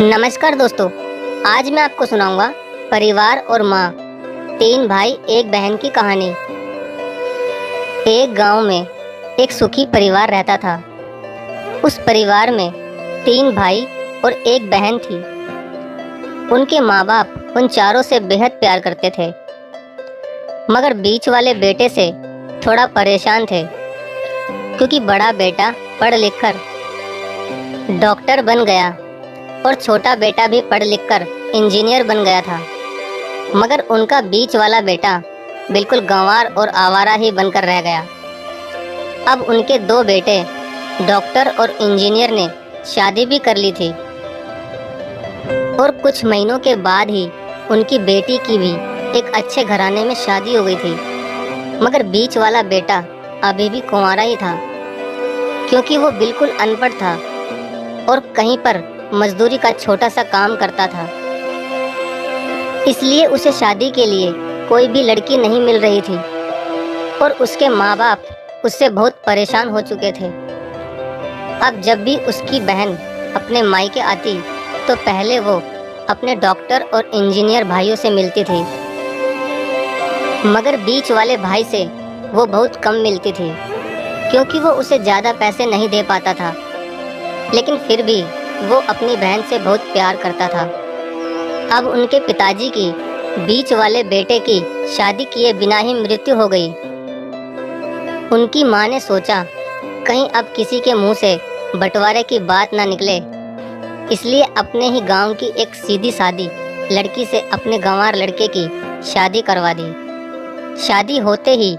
नमस्कार दोस्तों। आज मैं आपको सुनाऊंगा परिवार और माँ, तीन भाई एक बहन की कहानी। एक गांव में एक सुखी परिवार रहता था। उस परिवार में तीन भाई और एक बहन थी। उनके माँ बाप उन चारों से बेहद प्यार करते थे, मगर बीच वाले बेटे से थोड़ा परेशान थे, क्योंकि बड़ा बेटा पढ़ लिख कर डॉक्टर बन गया और छोटा बेटा भी पढ़ लिख कर इंजीनियर बन गया था। मगर उनका बीच वाला बेटा बिल्कुल गंवार और आवारा ही बनकर रह गया। अब उनके दो बेटे डॉक्टर और इंजीनियर ने शादी भी कर ली थी और कुछ महीनों के बाद ही उनकी बेटी की भी एक अच्छे घराने में शादी हो गई थी। मगर बीच वाला बेटा अभी भी कुंवारा ही था, क्योंकि वो बिल्कुल अनपढ़ था और कहीं पर मजदूरी का छोटा सा काम करता था। इसलिए उसे शादी के लिए कोई भी लड़की नहीं मिल रही थी और उसके माँ बाप उससे बहुत परेशान हो चुके थे। अब जब भी उसकी बहन अपने मायके आती तो पहले वो अपने डॉक्टर और इंजीनियर भाइयों से मिलती थी, मगर बीच वाले भाई से वो बहुत कम मिलती थी, क्योंकि वो उसे ज़्यादा पैसे नहीं दे पाता था। लेकिन फिर भी वो अपनी बहन से बहुत प्यार करता था। अब उनके पिताजी की बीच वाले बेटे की शादी किए बिना ही मृत्यु हो गई। उनकी माँ ने सोचा कहीं अब किसी के मुंह से बंटवारे की बात ना निकले, इसलिए अपने ही गांव की एक सीधी सादी लड़की से अपने गंवार लड़के की शादी करवा दी। शादी होते ही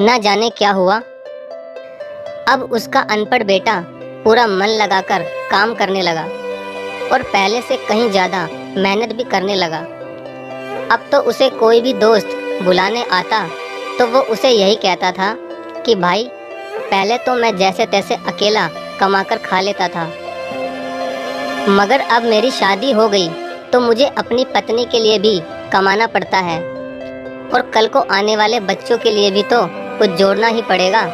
ना जाने क्या हुआ। अब उसका अनपढ़ बेटा पूरा मन लगाकर काम करने लगा और पहले से कहीं ज़्यादा मेहनत भी करने लगा। अब तो उसे कोई भी दोस्त बुलाने आता तो वो उसे यही कहता था कि भाई, पहले तो मैं जैसे तैसे अकेला कमाकर खा लेता था, मगर अब मेरी शादी हो गई तो मुझे अपनी पत्नी के लिए भी कमाना पड़ता है और कल को आने वाले बच्चों के लिए भी तो कुछ जोड़ना ही पड़ेगा।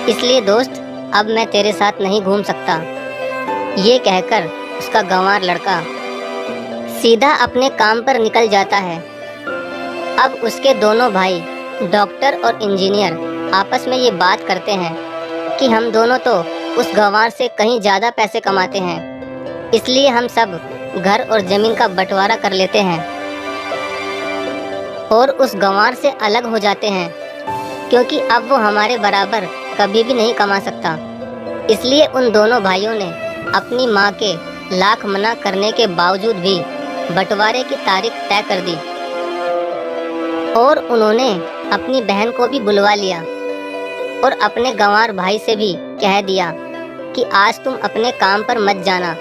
इसलिए दोस्त, अब मैं तेरे साथ नहीं घूम सकता। ये कहकर उसका गंवार लड़का सीधा अपने काम पर निकल जाता है। अब उसके दोनों भाई डॉक्टर और इंजीनियर आपस में ये बात करते हैं कि हम दोनों तो उस गंवार से कहीं ज़्यादा पैसे कमाते हैं, इसलिए हम सब घर और ज़मीन का बंटवारा कर लेते हैं और उस गंवार से अलग हो जाते हैं, क्योंकि अब वो हमारे बराबर कभी भी नहीं कमा सकता। इसलिए उन दोनों भाइयों ने अपनी माँ के लाख मना करने के बावजूद भी बंटवारे की तारीख तय कर दी और उन्होंने अपनी बहन को भी बुलवा लिया और अपने गंवार भाई से भी कह दिया कि आज तुम अपने काम पर मत जाना,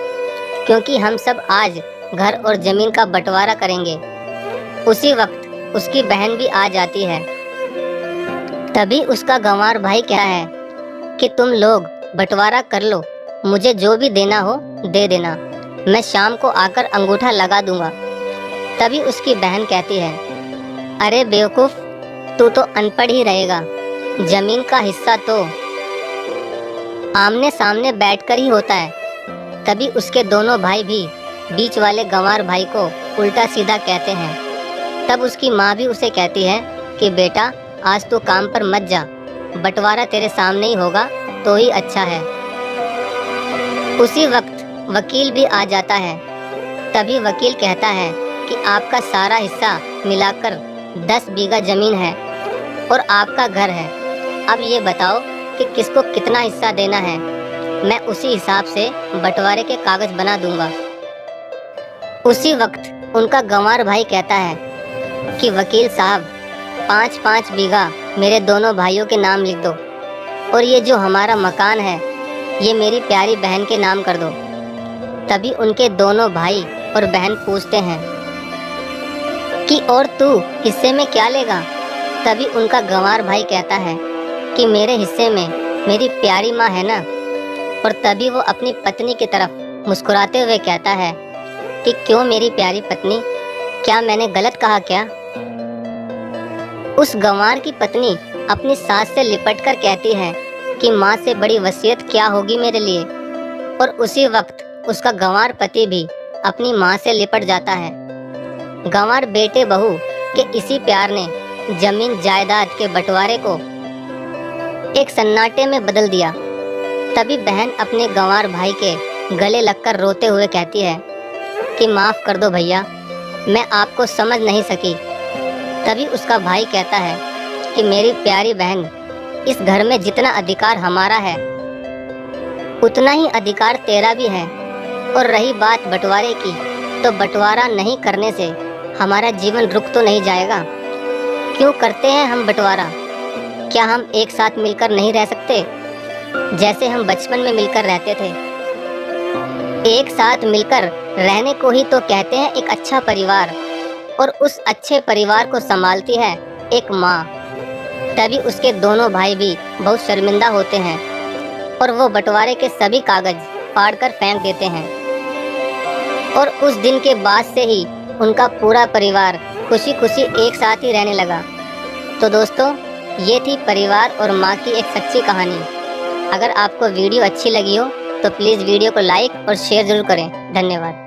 क्योंकि हम सब आज घर और ज़मीन का बंटवारा करेंगे। उसी वक्त उसकी बहन भी आ जाती है। तभी उसका गंवार भाई कहता है कि तुम लोग बंटवारा कर लो, मुझे जो भी देना हो दे देना, मैं शाम को आकर अंगूठा लगा दूंगा। तभी उसकी बहन कहती है, अरे बेवकूफ़, तू तो अनपढ़ ही रहेगा, ज़मीन का हिस्सा तो आमने सामने बैठकर ही होता है। तभी उसके दोनों भाई भी बीच वाले गंवार भाई को उल्टा सीधा कहते हैं। तब उसकी माँ भी उसे कहती है कि बेटा, आज तो काम पर मत जा, बंटवारा तेरे सामने ही होगा तो ही अच्छा है। उसी वक्त वकील भी आ जाता है। तभी वकील कहता है कि आपका सारा हिस्सा मिलाकर 10 बीघा ज़मीन है और आपका घर है। अब ये बताओ कि किसको कितना हिस्सा देना है, मैं उसी हिसाब से बंटवारे के कागज़ बना दूंगा। उसी वक्त उनका गंवार भाई कहता है कि वकील साहब, 5-5 बीघा मेरे दोनों भाइयों के नाम लिख दो और ये जो हमारा मकान है ये मेरी प्यारी बहन के नाम कर दो। तभी उनके दोनों भाई और बहन पूछते हैं कि और तू हिस्से में क्या लेगा। तभी उनका गंवार भाई कहता है कि मेरे हिस्से में मेरी प्यारी माँ है ना। और तभी वो अपनी पत्नी की तरफ मुस्कुराते हुए कहता है कि क्यों मेरी प्यारी पत्नी, क्या मैंने गलत कहा क्या। उस गंवार की पत्नी अपनी सास से लिपटकर कहती है कि माँ से बड़ी वसीयत क्या होगी मेरे लिए। और उसी वक्त उसका गंवार पति भी अपनी माँ से लिपट जाता है। गंवार बेटे बहू के इसी प्यार ने जमीन जायदाद के बंटवारे को एक सन्नाटे में बदल दिया। तभी बहन अपने गंवार भाई के गले लगकर रोते हुए कहती है कि माफ़ कर दो भैया, मैं आपको समझ नहीं सकी। तभी उसका भाई कहता है कि मेरी प्यारी बहन, इस घर में जितना अधिकार हमारा है उतना ही अधिकार तेरा भी है। और रही बात बंटवारे की, तो बंटवारा नहीं करने से हमारा जीवन रुक तो नहीं जाएगा। क्यों करते हैं हम बंटवारा? क्या हम एक साथ मिलकर नहीं रह सकते, जैसे हम बचपन में मिलकर रहते थे? एक साथ मिलकर रहने को ही तो कहते हैं एक अच्छा परिवार, और उस अच्छे परिवार को संभालती है एक माँ। तभी उसके दोनों भाई भी बहुत शर्मिंदा होते हैं और वो बंटवारे के सभी कागज फाड़कर फेंक देते हैं। और उस दिन के बाद से ही उनका पूरा परिवार खुशी खुशी एक साथ ही रहने लगा। तो दोस्तों, ये थी परिवार और माँ की एक सच्ची कहानी। अगर आपको वीडियो अच्छी लगी हो तो प्लीज़ वीडियो को लाइक और शेयर ज़रूर करें। धन्यवाद।